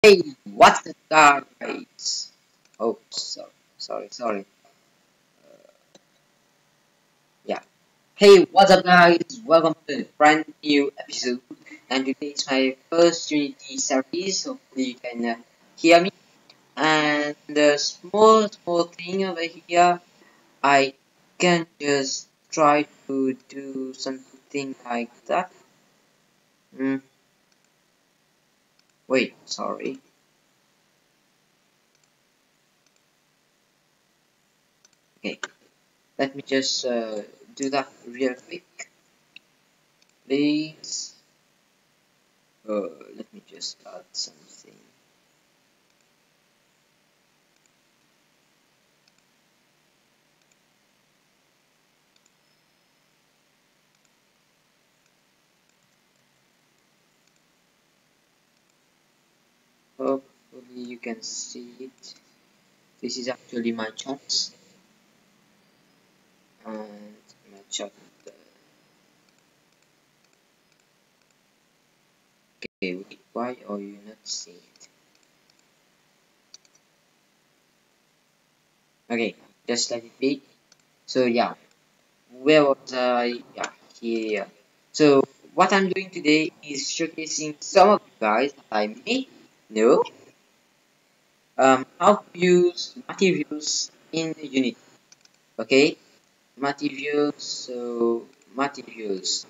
Hey, what's up, guys? Oh, sorry. Yeah. Hey, what's up, guys? Welcome to a brand new episode. And today is my first Unity series. Hopefully, you can hear me. And the small thing over here, I can just try to do something like that. Mm, wait, sorry. Okay, let me just do that real quick, please. Let me just add something. Hopefully you can see it. This is actually my charts and my chart. Uh, okay, wait, why are you not seeing it? Okay, just let it be. So yeah, where was I? Yeah, here. So what I'm doing today is showcasing some of you guys that I may know how to use materials in Unity. Okay, materials. So materials.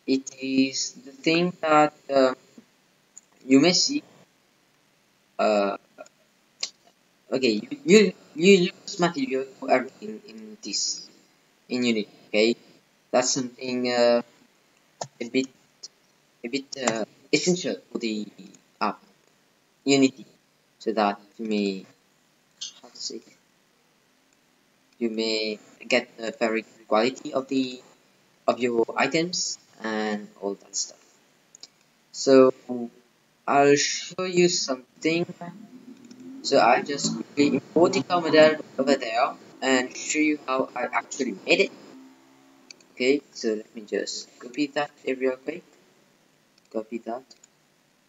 It is the thing that you may see. Uh, okay, you use material for everything in this in Unity. Okay, that's something a bit essential for the app Unity, so that you may how to say you may get the very good quality of your items and all that stuff. So I'll show you something. So I just quickly import the model over there and show you how I actually made it. Okay, so let me just copy that real quick. Copy that,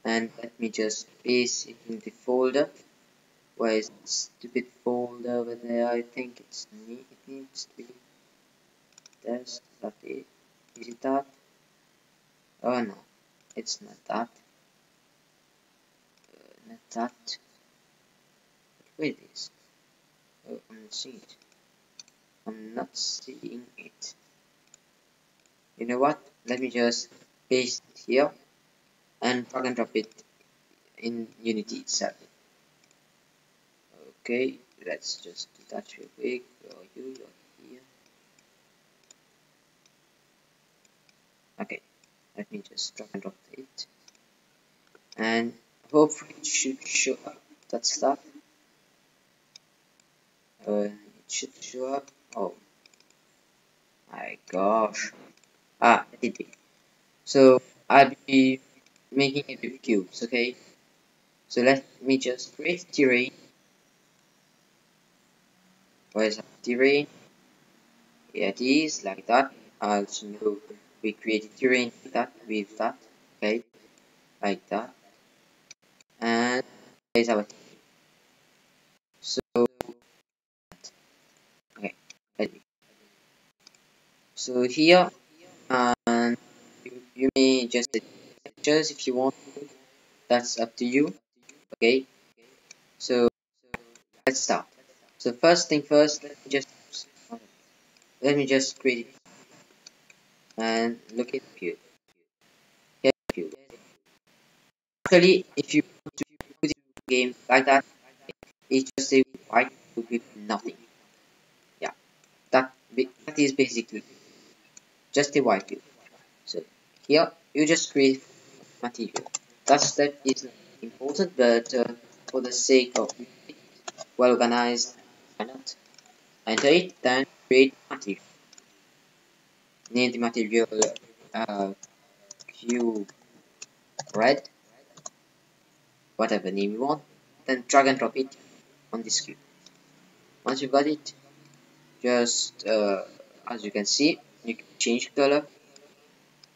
and let me just paste it in the folder. Why is that stupid folder over there? I think it needs to be test. That it is it that? Oh no, it's not that. Not that. Wait, this. Oh, I'm not seeing it. I'm not seeing it. You know what? Let me just paste it here and drag and drop it in Unity itself. Okay, let's just do that real quick. You're here. Okay, let me just drag and drop it, and hopefully it should show up. That's that. It should show up. Oh my gosh. Ah, it did be. So I'll be making it with cubes. Okay. So let me just create terrain. Where is terrain? Here it is, like that. Also know we created terrain like that with that. Okay, like that. And there's our so okay. So here and you may just edit pictures if you want to. That's up to you. Okay. So let's start. So first thing first, let me just create it and look at view. Here view. Actually, if you want to put it in the game like that, it's just a white with nothing. Yeah, that is basically just a white view. So here you just create material. That step is not important, but for the sake of well organized, why not? Enter it, then create material. Name the material cube red, whatever name you want. Then drag and drop it on this cube. Once you got it, just as you can see, you can change color.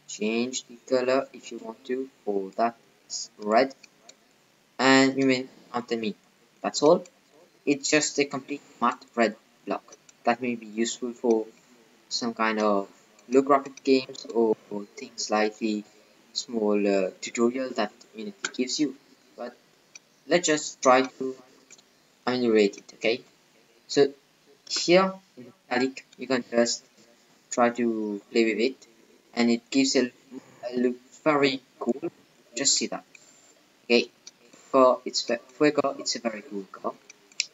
Change the color if you want to for that red. and remain counter me. That's all. It's just a complete matte red block that may be useful for some kind of low graphic games or things like the small tutorial that Unity gives you. But let's just try to ameliorate it, okay? So here in the metallic, you can just try to play with it, and it gives a look very cool. Just see that, okay? Fuego, it's a very cool color,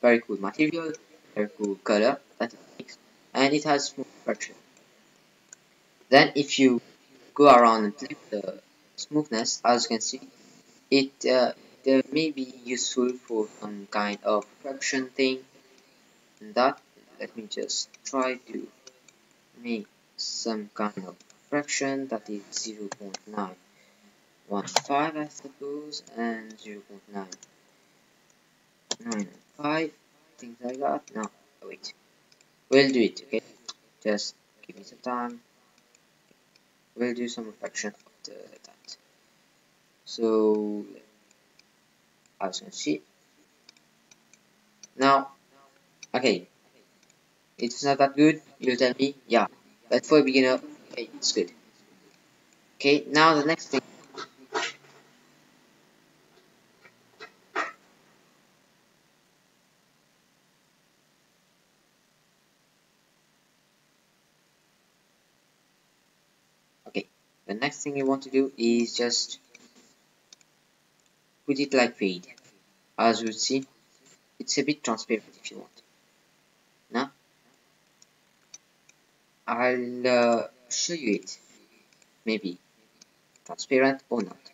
very cool material, very cool color that it makes, and it has smooth friction. Then if you go around and play with the smoothness, as you can see, it may be useful for some kind of friction thing. And that, let me just try to make some kind of fraction that is 0.915, I suppose, and 0.995, things like that. No, wait, we'll do it, okay? Just give me some time. We'll do some fraction after that. So, as you can see, now, okay, it's not that good, you'll tell me, yeah, but for a beginner, okay, it's good. Okay, now the next thing. Okay, the next thing you want to do is just put it like fade. As you see, it's a bit transparent if you want. Now, I'll show you it. Maybe transparent or not.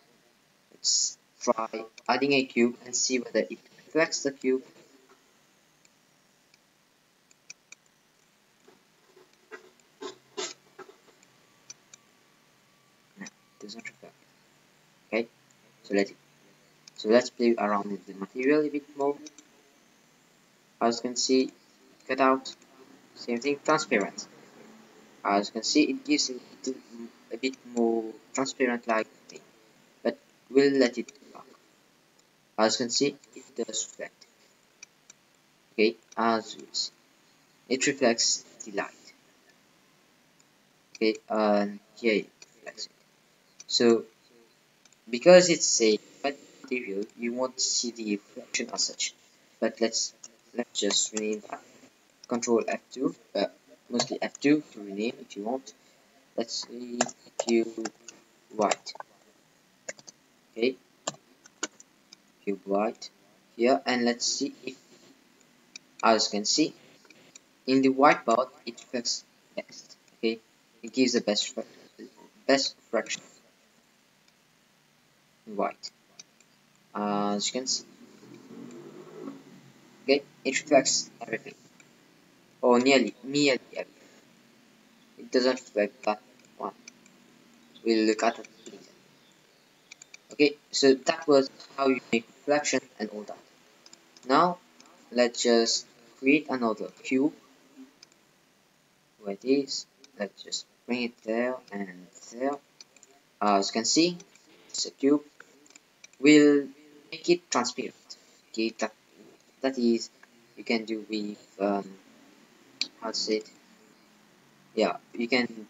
Let's try adding a cube and see whether it reflects the cube. No, it doesn't reflect. Okay, so let's play around with the material a bit more. As you can see, cut out. Same thing, transparent. As you can see, it gives a bit more transparent like thing, but we'll let it work. As you can see, it does reflect. Okay, as you see, it reflects the light. Okay, and here it reflects it. So, because it's a wet material, you won't see the reflection as such. But let's just rename that. Control F2, mostly F2 to rename if you want. Let's see cube white. Okay, cube white here, and let's see if, as you can see, in the whiteboard it reflects best. Okay, it gives the best fraction in white. As you can see, okay, it reflects everything, or nearly everything. It doesn't reflect that one. We'll look at it later. Okay, so that was how you make reflection and all that. Now let's just create another cube where it is. Let's just bring it there and there. As you can see, it's a cube. We'll make it transparent. Okay, that is, you can do with how to say it. Yeah, you can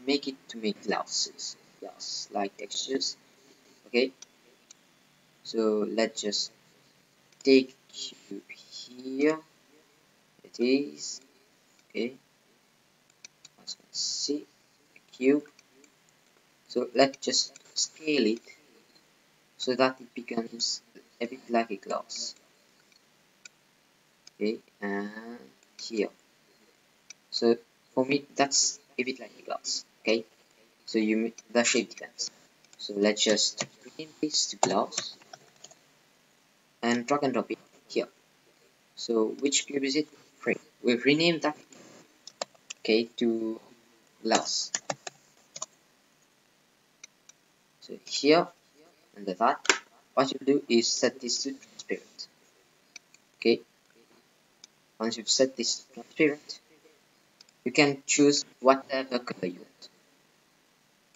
make it to make glass like textures. Okay, so let's just take cube here. It is okay. As you can see, a cube. So let's just scale it so that it becomes a bit like a glass. Okay, and here. So for me, that's a bit like a glass. Okay, so the shape depends. So let's just rename this to glass and drag and drop it here. So which cube is it? Frame. We've renamed that, okay, to glass. So here under that, what you do is set this to transparent. Okay, once you've set this to transparent, you can choose whatever color you want.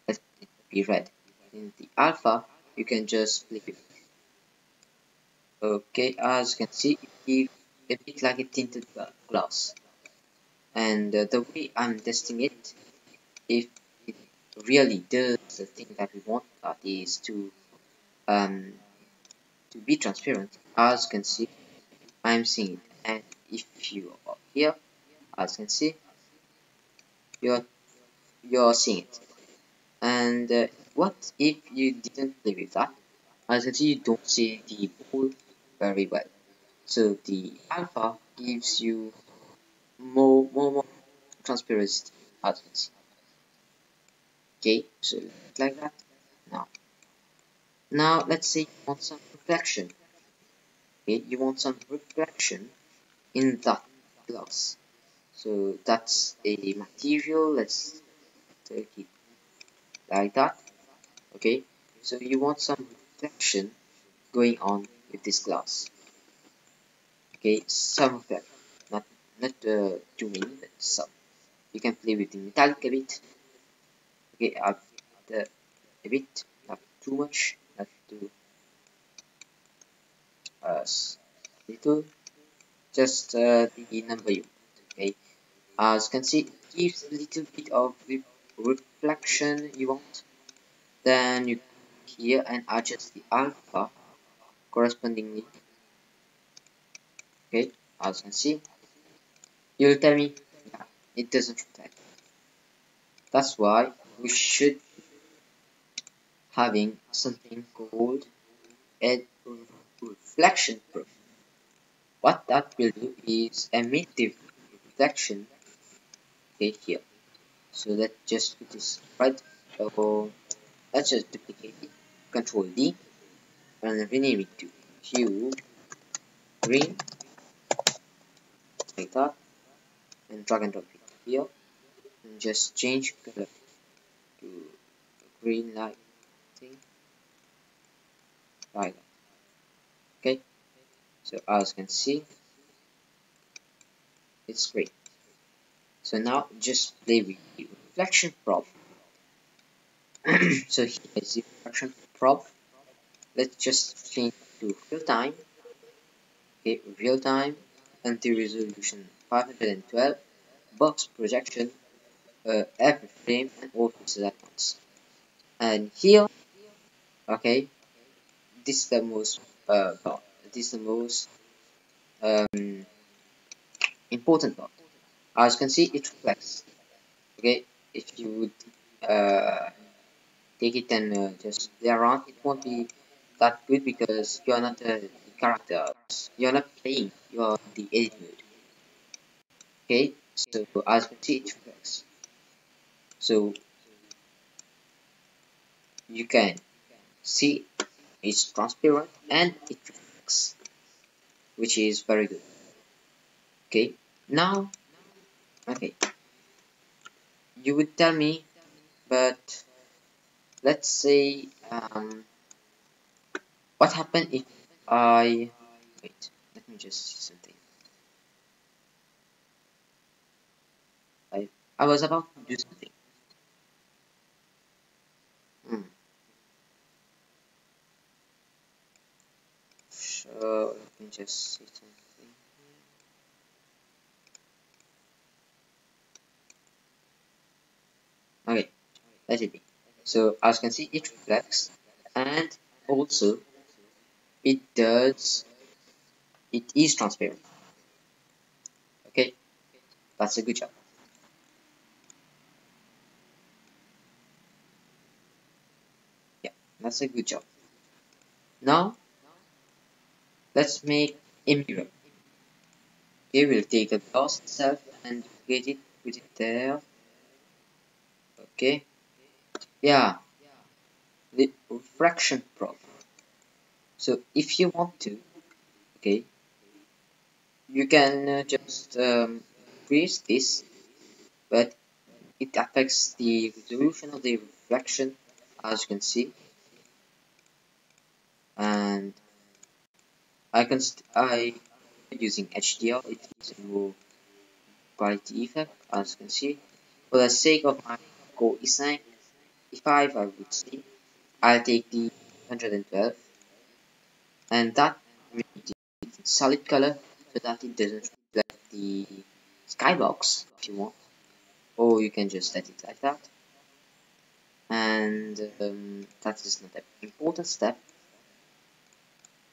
Let it be red. In the alpha, you can just flip it. Okay, as you can see, it gives a bit like a tinted glass. And the way I'm testing it, if it really does the thing that we want, that is um, to be transparent, as you can see, I'm seeing it. And if you are here, as you can see, you're you're seeing it. And what if you didn't play with that? As you can see, you don't see the ball very well. So the alpha gives you more transparency, as you can see. Okay, so like that. Now, now let's say you want some reflection. Okay, you want some reflection in that glass. So that's a material. Let's take it like that. Okay, so you want some reflection going on with this glass. Okay, some of that, not too many, but some. You can play with the metallic a bit. Okay, a bit, not too much, not too little, just the number you want. Okay, as you can see, it gives a little bit of reflection you want. Then you here and adjust the alpha correspondingly. Okay, as you can see, you'll tell me, yeah, it doesn't reflect. That's why we should having something called a reflection proof. What that will do is emit the reflection, okay, here. So let's just put this right. So let's just duplicate it. Control D and rename it to hue green like that, and drag and drop it here, and just change color to green light thing like that. Okay, so as you can see, it's great. So now just play with the reflection prop. So here is the reflection prop. Let's just change to real time. Okay, real time, anti-resolution 512, box projection, every frame and all pixels at once. And here, okay, this is the most part. This is the most um, important part. As you can see, it reflects. Okay, if you would take it and just play around, it won't be that good because you are not the character. You are not playing. You are the edit mode. Okay, so as you can see, it reflects. So you can see it's transparent and it reflects, which is very good. Okay, now, okay, you would tell me, but let's say, what happened if I, wait, let me just see something. I, I was about to do something. Hmm. So, let me just see something. Okay, let it be. So, as you can see, it reflects, and also it is transparent. Okay, that's a good job. Yeah, that's a good job. Now, let's make a mirror. Okay, we'll take the glass itself and duplicate it, put it there. Okay, yeah, the refraction prop. So if you want to, okay, you can just increase this, but it affects the resolution of the reflection, as you can see. And I using HDR, it gives a more quality effect, as you can see. For the sake of my Core i5, I would say I'll take the 112, and that make it solid color so that it doesn't reflect the skybox if you want, or you can just set it like that. And that is not an important step.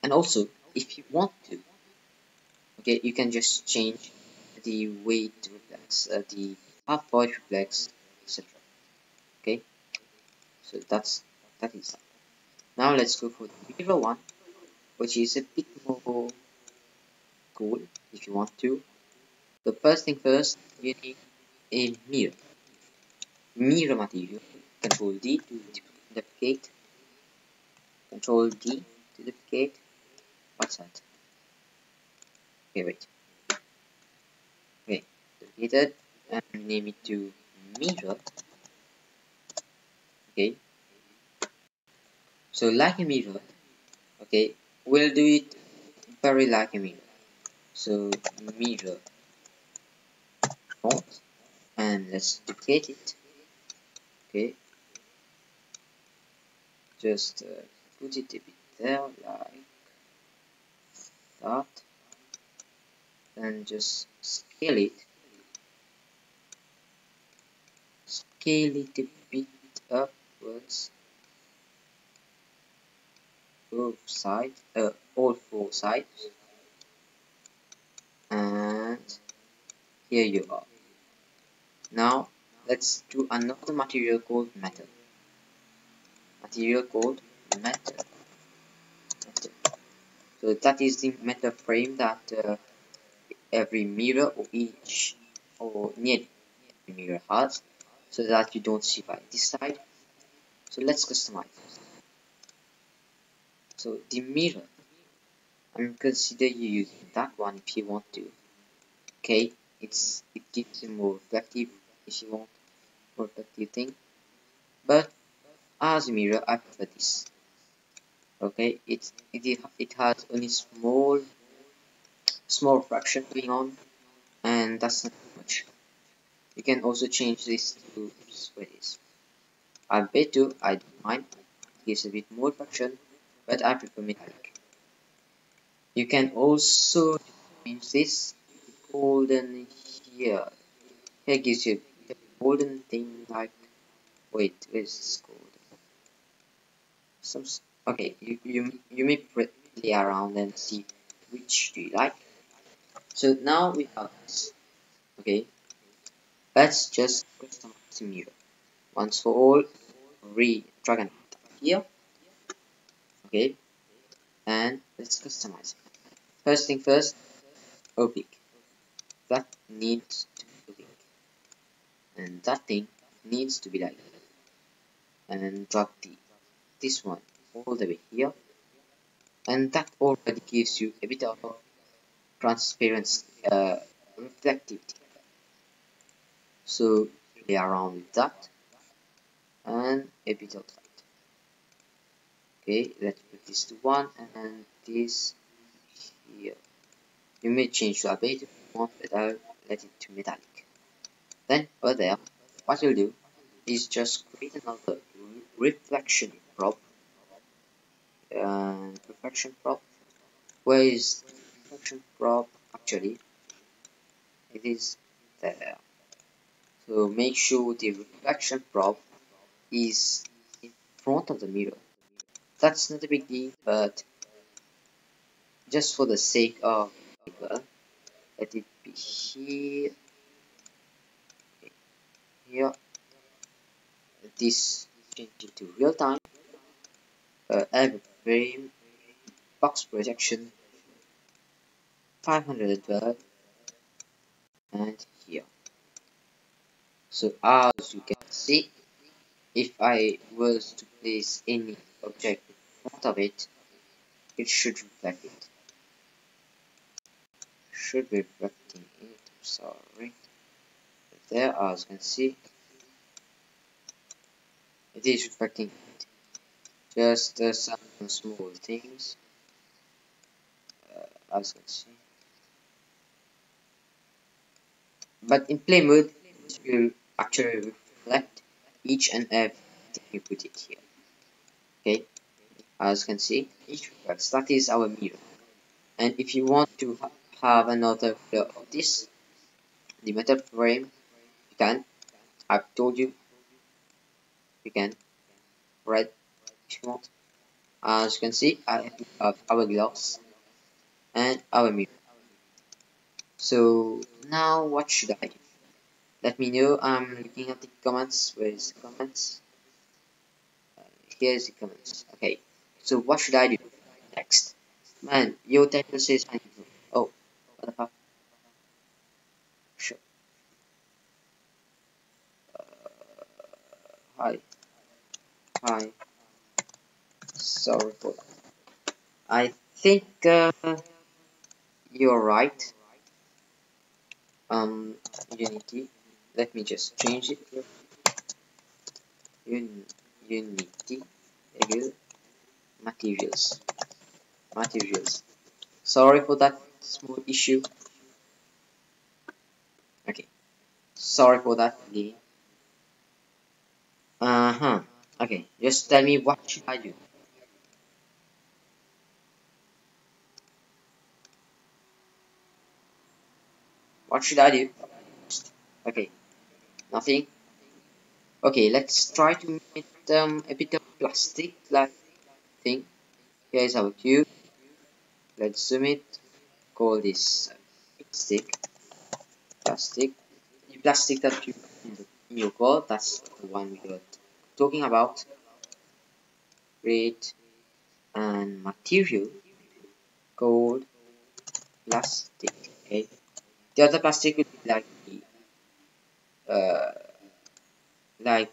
And also, if you want to, okay, you can just change the weight reflex, the half void reflex, etc. Okay, so that is that. Now let's go for the mirror one, which is a bit more cool if you want to. So first thing first, you need a mirror material. Control D to duplicate. Control D to duplicate. What's that? Okay, wait. Okay, duplicated and name it to mirror. Okay, so like a mirror. Okay, we'll do it very like a mirror. So mirror font, and let's duplicate it. Okay, just put it a bit there like that, and just scale it a bit upwards, both sides, all four sides, and here you are. Now let's do another material called metal. Metal. So that is the metal frame that every mirror or each or near mirror has, so that you don't see by this side. So let's customize. So the mirror, and consider you using that one if you want to. Okay, it gives you more reflective if you want more reflective thing. But as a mirror, I prefer this. Okay, it has only small fraction going on, and that's not too much. You can also change this to squares. I bet you I don't mind. It gives a bit more fraction, but I prefer metallic. You can also change this to golden here. Here gives you the golden thing like, wait, where's this golden? Okay, you may play around and see which do you like. So now we have this. Okay, let's just customize the mirror once for all. Drag and here. Okay, and let's customize it. First thing first, oblique. That needs to be oblique, and that thing needs to be like that. And drag this one all the way here, and that already gives you a bit of transparency, reflectivity. So play around with that and a bit of that. Okay, let's put this to 1 and this here. You may change to a bit if you want, but I'll let it to metallic. Then over there, what you'll do is just create another reflection prop. Reflection prop. Where is reflection prop? Actually, it is there. So make sure the reflection prop is in front of the mirror. That's not a big deal, but just for the sake of let it be here. Here, this change it to real time. Every frame, box projection, 512, and here. So as you can see, if I was to place any object in front of it, it should reflect it. Should be reflecting it. Sorry. There, as you can see, it is reflecting it. Just some small things, as you can see. But in play mode, it will actually reflect each and everything you put it here. Okay, as you can see, each reflects. That is our mirror. And if you want to have another flow of this, the metal frame, you can. I've told you, you can. Red if you want. As you can see, I have our glass and our mirror. So now what should I do? Let me know. I'm looking at the comments. Where is the comments? Here's the comments. Okay. So what should I do next? Man, your title says I need to. Oh, what the fuck? Sure. Hi. Hi. Sorry for that. I think you're right. Unity. Let me just change it here. Unity. Again. Materials. Materials. Sorry for that small issue. Okay. Sorry for that. Okay. Just tell me what should I do. What should I do? Okay. Nothing. Okay. Let's try to make a bit of plastic like thing. Here is our cube. Let's zoom it. Call this stick. Plastic. The plastic that you in your code. That's the one we were talking about. Rate and material called plastic. Okay. The other plastic will be like the uh, like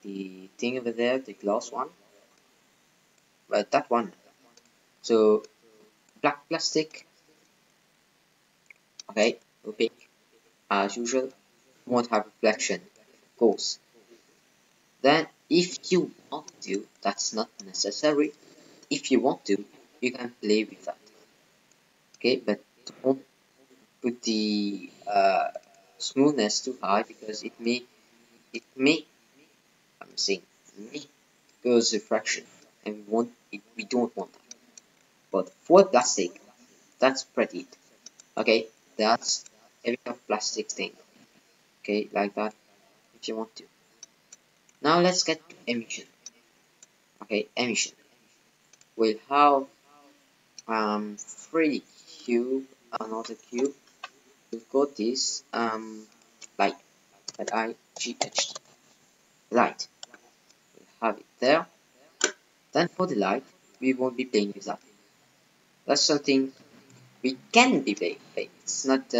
the thing over there, the glass one, but that one. So black plastic. Okay, opaque as usual. Won't have reflection, of course. Then, if you want to, that's not necessary. If you want to, you can play with that. Okay, but don't put the smoothness too high because it may I'm saying may cause refraction, and we don't want that. But for plastic, that's pretty it. Okay, that's a bit of plastic thing. Okay, like that if you want to. Now let's get to emission. Okay, emission. We'll have 3D cube, another cube. We've got this light, LIGHT, light. We'll have it there. Then for the light, we won't be playing with that. That's something we can be playing. It's not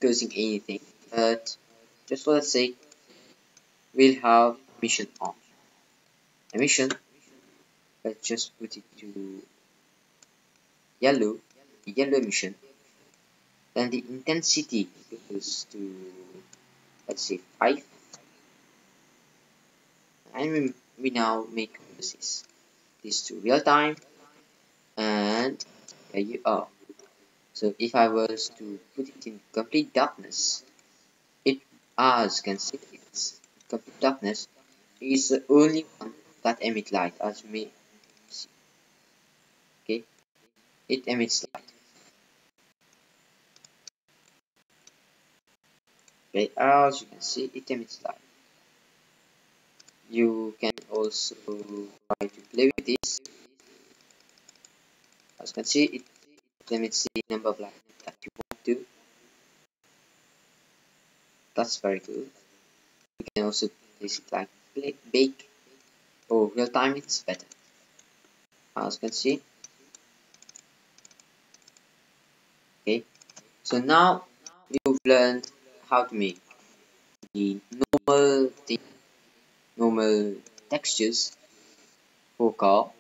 causing anything, but just for the sake, we'll have emission on. Emission, let's just put it to yellow, the yellow emission. Then the intensity goes to, let's say, 5. And we now make this to real time, and there you are. So if I was to put it in complete darkness, it, as you can see, it's complete darkness is the only one that emits light, as you may see. Okay, it emits light. Okay, as you can see, it emits light. You can also try to play with this. As you can see, it limits the number of light that you want to. That's very good. You can also place it like bake or real time, it's better. As you can see. Okay, so now you've learned how to make the normal textures for car.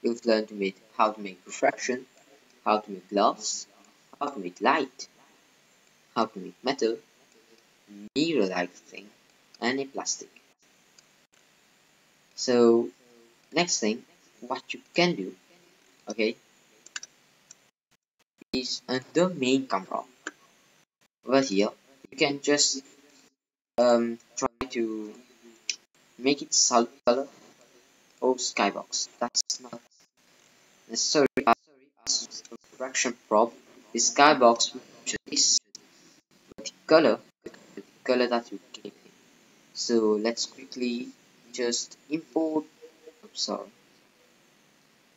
You've learned to make how to make refraction, how to make glass, how to make light, how to make metal, mirror-like thing, and a plastic. So next thing, what you can do, okay, is under main camera. Over here, you can just try to make it solid color or skybox. That's not necessary as correction probe, the skybox will show this the color that you gave it. So let's quickly just import. Oops, sorry.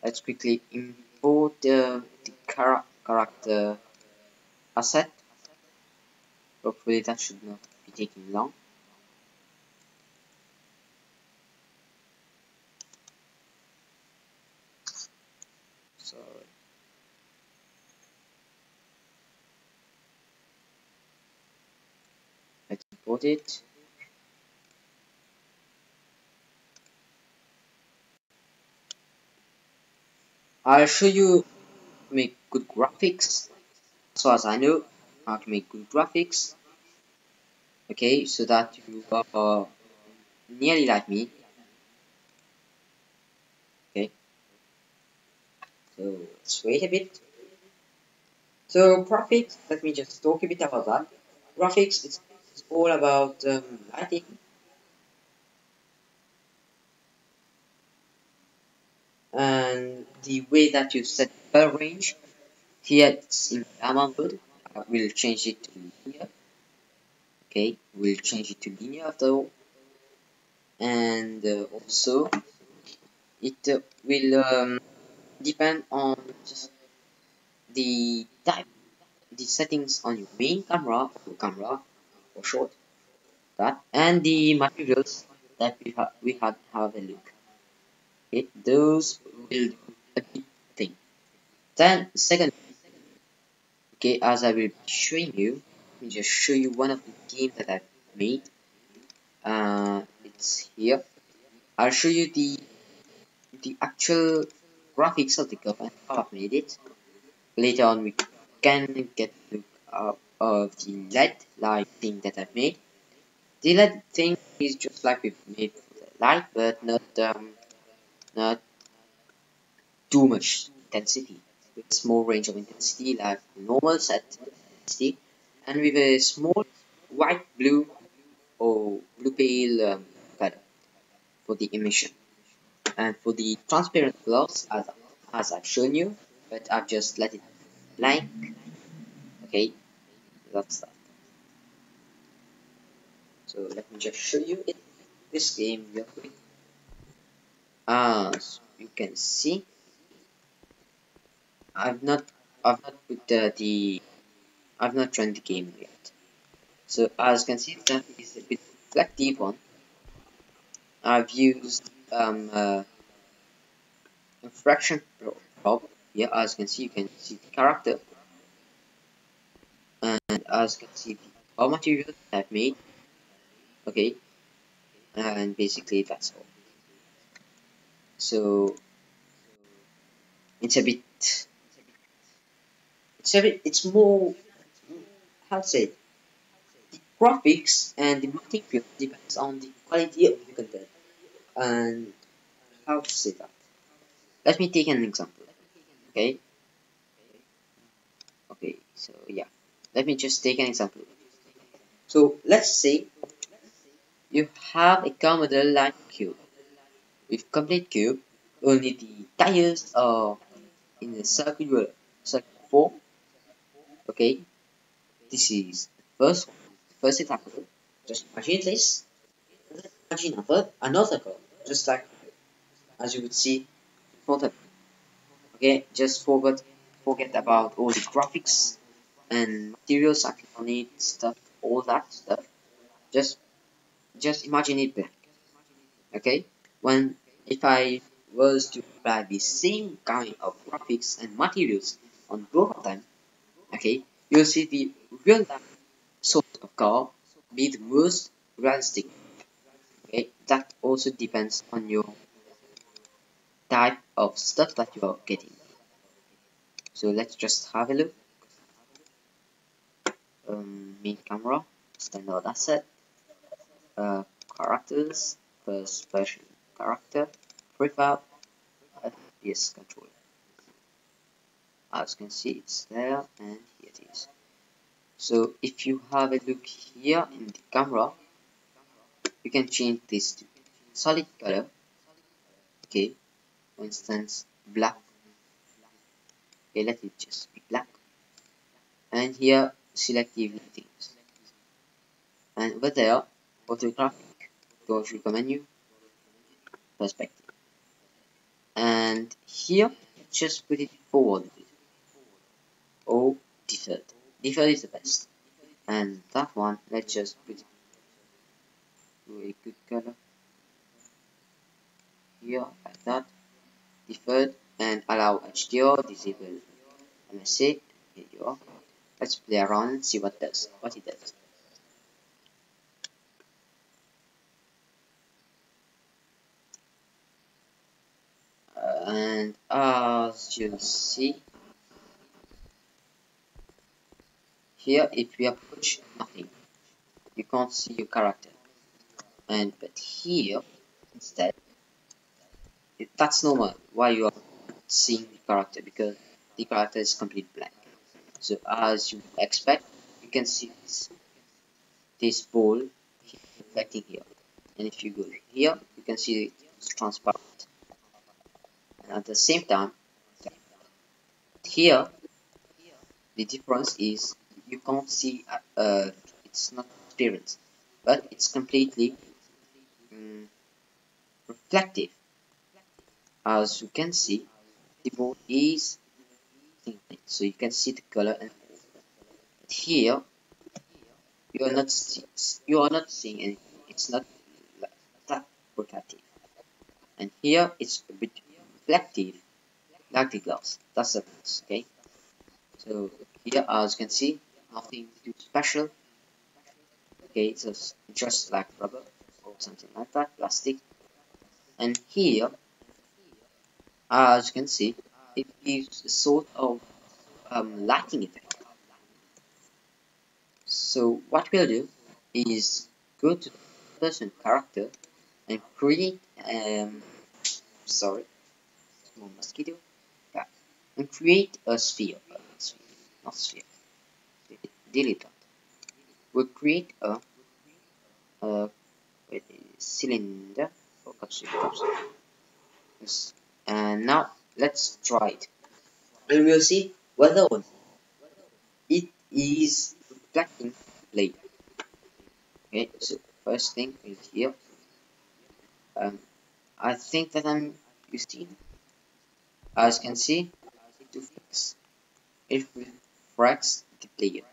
Let's quickly import the character asset. Hopefully that should not be taking long. Sorry. Let's import it. I'll show you make good graphics. As far as I know, how to make good graphics. Okay, so that you are nearly like me. Okay, so let's wait a bit. So graphics, let me just talk a bit about that. Graphics, it's all about lighting and the way that you set color range. Here it's in gamma mode. We'll change it to linear. Okay, we'll change it to linear after all. And also it will depend on just the type, the settings on your main camera for short, that, and the materials that we have a look. Okay, those will do a big thing. Then second, okay, as I will be showing you, let me just show you one of the games that I've made. It's here. I'll show you the actual graphics of the game and how I've made it. Later on, we can get a look of the LED light thing that I've made. The LED thing is just like we've made for the light, but not too much intensity. With a small range of intensity, like normal set intensity, and with a small white, blue, or blue pale color for the emission. And for the transparent gloves, as I've shown you, but I've just let it blank. Okay, that's that. So let me just show you this game real quick. As you can see, I've not put I've not run the game yet. So as you can see, that is a bit reflective one. I've used infraction probe. Here, as you can see the character, and as you can see the raw material that I've made. Okay, and basically that's all. So it's a bit, it's more, how to say, the graphics and the material depends on the quality of the content. And how to say that? Let me take an example. Okay, okay, so yeah, let me just take an example. So let's say you have a car model like cube. With complete cube, only the tires are in a circular form. Okay, this is the first example. Just imagine this. Imagine another car, just like as you would see in front of you. Okay, just forget about all the graphics and materials on it, stuff, all that stuff. Just just imagine it blank. Okay, when if I was to apply the same kind of graphics and materials on both of them, okay, you'll see the real life sort of car be the most realistic. Okay, that also depends on your type of stuff that you are getting. So let's just have a look. Main camera, standard asset, characters, first person character, prefab, FPS controller. As you can see, it's there, and here it is. So if you have a look here in the camera, you can change this to solid color. Okay, for instance, black Okay, let it just be black. And here, selective things. And over there, orthographic, go to the menu, perspective. And here, just put it forward or deferred. Deferred is the best. And that one, let's just put it to a good color here, like that. Deferred and allow HDR, disable MSA. Here you are. Let's play around and see what it does. And as you see here, if we approach nothing, you can't see your character. And but here instead, that's normal. Why you are seeing the character? Because the character is completely blank. So as you expect, you can see this ball reflecting here. And if you go here, you can see it's transparent. And at the same time, here the difference is you can't see. It's not transparent, but it's completely reflective. As you can see, the ball is thinking, so you can see the color. And here you are not seeing anything. It's not that reflective. And here it's a bit reflective, like the glass. That's the glass, okay? So here, as you can see, nothing too special. Okay, so it's just like rubber or something like that, plastic. And here, as you can see, it gives a sort of lighting effect. So what we'll do is go to the person character and create sorry, small mosquito. Yeah, and create a sphere. Not sphere. Delete that. We'll create a cylinder or capsule. Yes. And now let's try it. And we'll see whether it is reflecting later. Okay, so first thing is here. I think that I'm using, as you can see, to fix it refracts the player.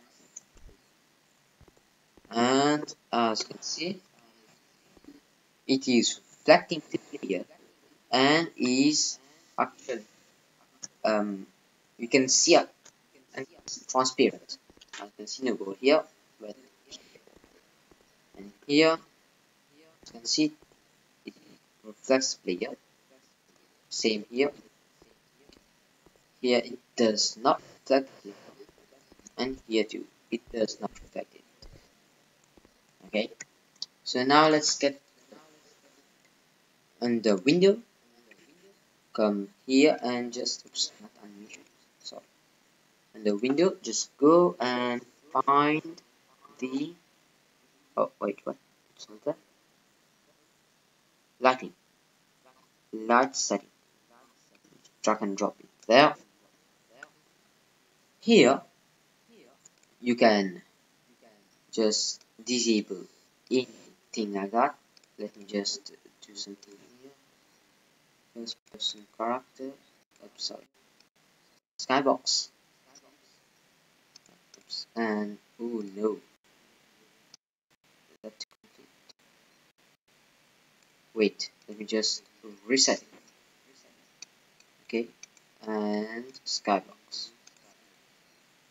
And as you can see, it is reflecting the player and is actually you can see it and it's transparent. As you can see no go here, but and here you can see it reflects the player. Same here. Here it does not reflect it, and here too it does not reflect it. Okay, so now let's get on the window. Come here and just oops, not animation. Sorry. On the window, just go and find the oh wait what? It's not that. Lighting. Light setting. Drag and drop it there. Here you can just disable anything like that. Let me just do something here. First person character. Oops, sorry. Skybox. Oops. And oh no. That wait. Let me just reset it. Okay. And skybox.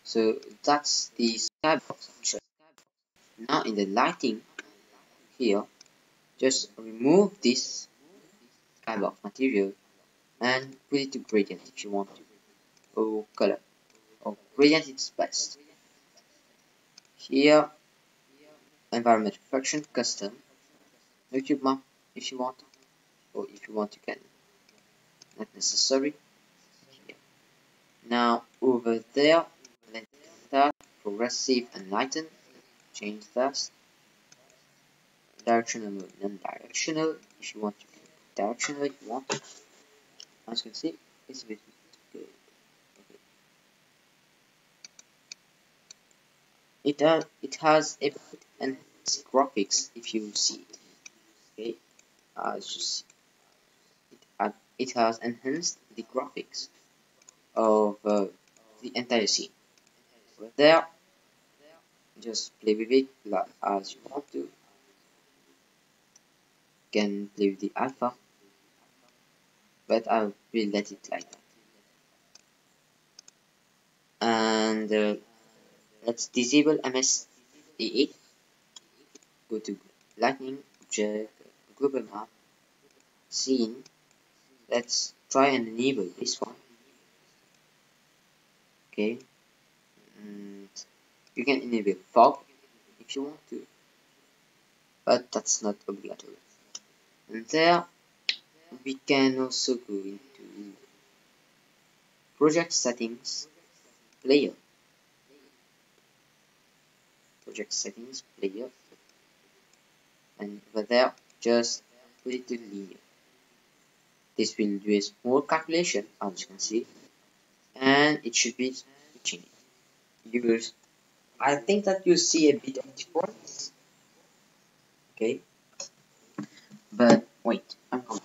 So that's the skybox option. Now in the lighting here, just remove this skybox material and put it to gradient if you want to, or color, or gradient is best. Here, environment reflection custom, YouTube map if you want, or if you want you can, not necessary. Here. Now over there, let's start progressive and lighten, change that. Directional mode, non-directional. If you want to directional, if you want. As you can see, it's a bit good. Okay. it has a bit enhanced graphics if you see it. Okay, as you see, it has enhanced the graphics of the entire scene. Over there, just play with it as you want to. You can play with the alpha, but I will let it like that. And let's disable MSE8. Go to Lightning, Object, Global Map, Scene. Let's try and enable this one. Okay, and you can enable fog if you want to, but that's not obligatory. And there we can also go into project settings, player, project settings, player, and over there just put it to linear. This will do a small calculation, as you can see, and it should be switching it. You will, I think that you see a bit of difference. Okay, but wait, I'm coming.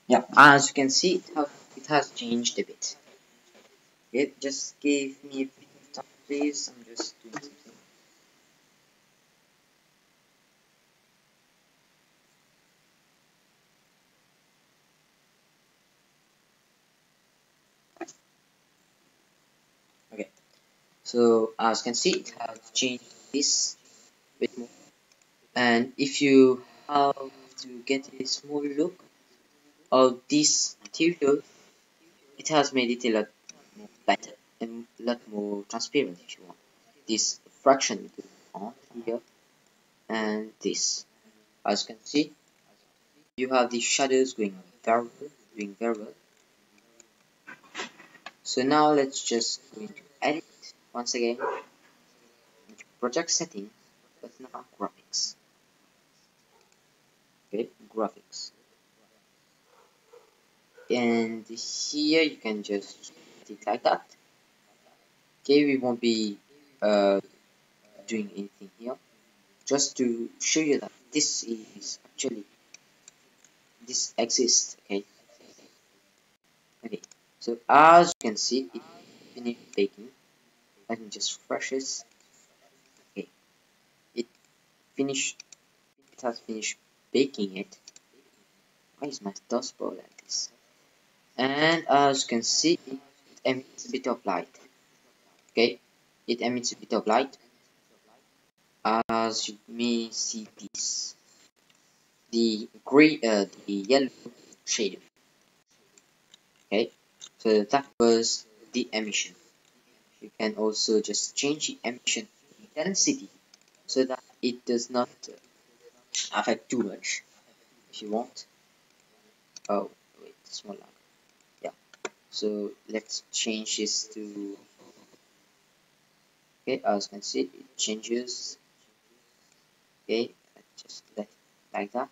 Yeah, as you can see, it has changed a bit. Okay, just give me a bit of time, please. I'm just doing something. Okay, so as you can see, it has changed this bit more. And if you have to get a small look of this material, it has made it a lot more lighter and a lot more transparent if you want. This fraction on here and this. As you can see, you have the shadows doing very well. So now let's just go into edit once again, into project setting, but now graphics. Okay, graphics. And here you can just do it like that. Okay, we won't be doing anything here, just to show you that this is actually this exists. Okay, so as you can see, it finished baking. Let me just refresh this. Okay, it finished. It has finished baking it. Why is my dustbowl like this? And as you can see, it emits a bit of light. Okay, it emits a bit of light. As you may see this, the yellow shade. Okay, so that was the emission. You can also just change the emission intensity so that it does not affect too much if you want. Oh wait, small lag. Yeah, so let's change this to, okay, as you can see it changes. Okay, just let it like that.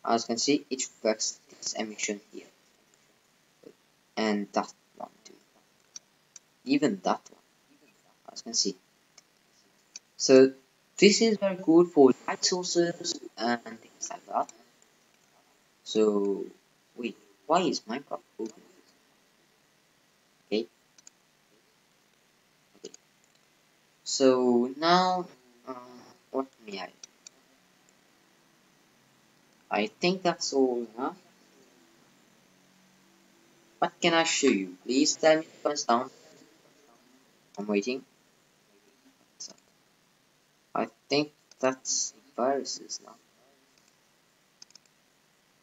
As you can see, it reflects this emission here, and that one too, even that one, as you can see. So this is very good for light sources and things like that. So wait, why is Minecraft open? Okay, okay. So now, what may I think that's all now. What can I show you? Please tell me first down. I'm waiting. So, I think that's viruses now.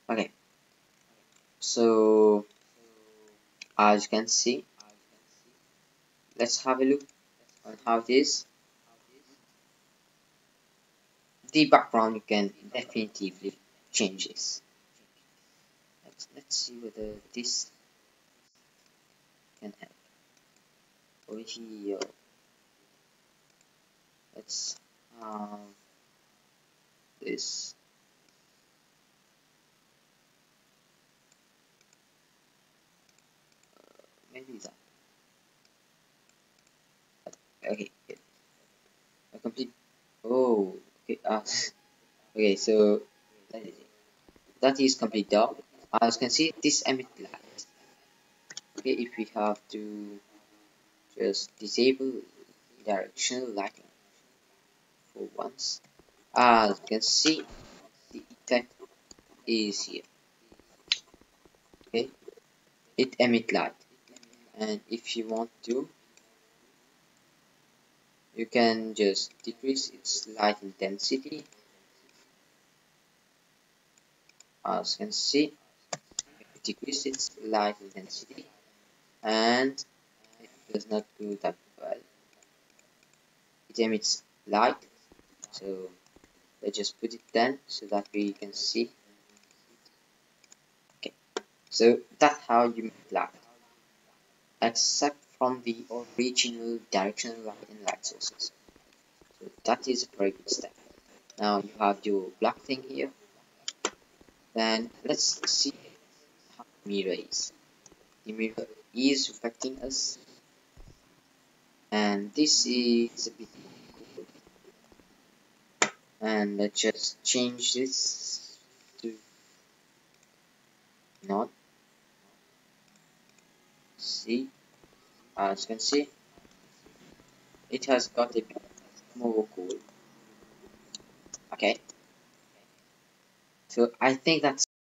Okay, so as you can see, let's have a look on how it is. the background you can definitively change this. Let's see whether this can help. Over here, let's this. Maybe that. Okay, good. A complete. Oh, okay. Okay, so that is complete dark. As you can see, this emit light. Okay, if we have to just disable directional lighting for once, as you can see, the effect is here. Okay, it emit light, and if you want to, you can just decrease its light intensity. As you can see, decrease its light intensity, and it does not do that well. It emits light, so let's just put it then so that we can see. Okay, so that's how you make light, except from the original directional light and light sources. So that is a very good step. Now you have your black thing here. Then let's see how the mirror is. The mirror is reflecting us, and this is a bit cool. And let's just change this to not. See, as you can see, it has got a bit more cool. Okay, so I think that's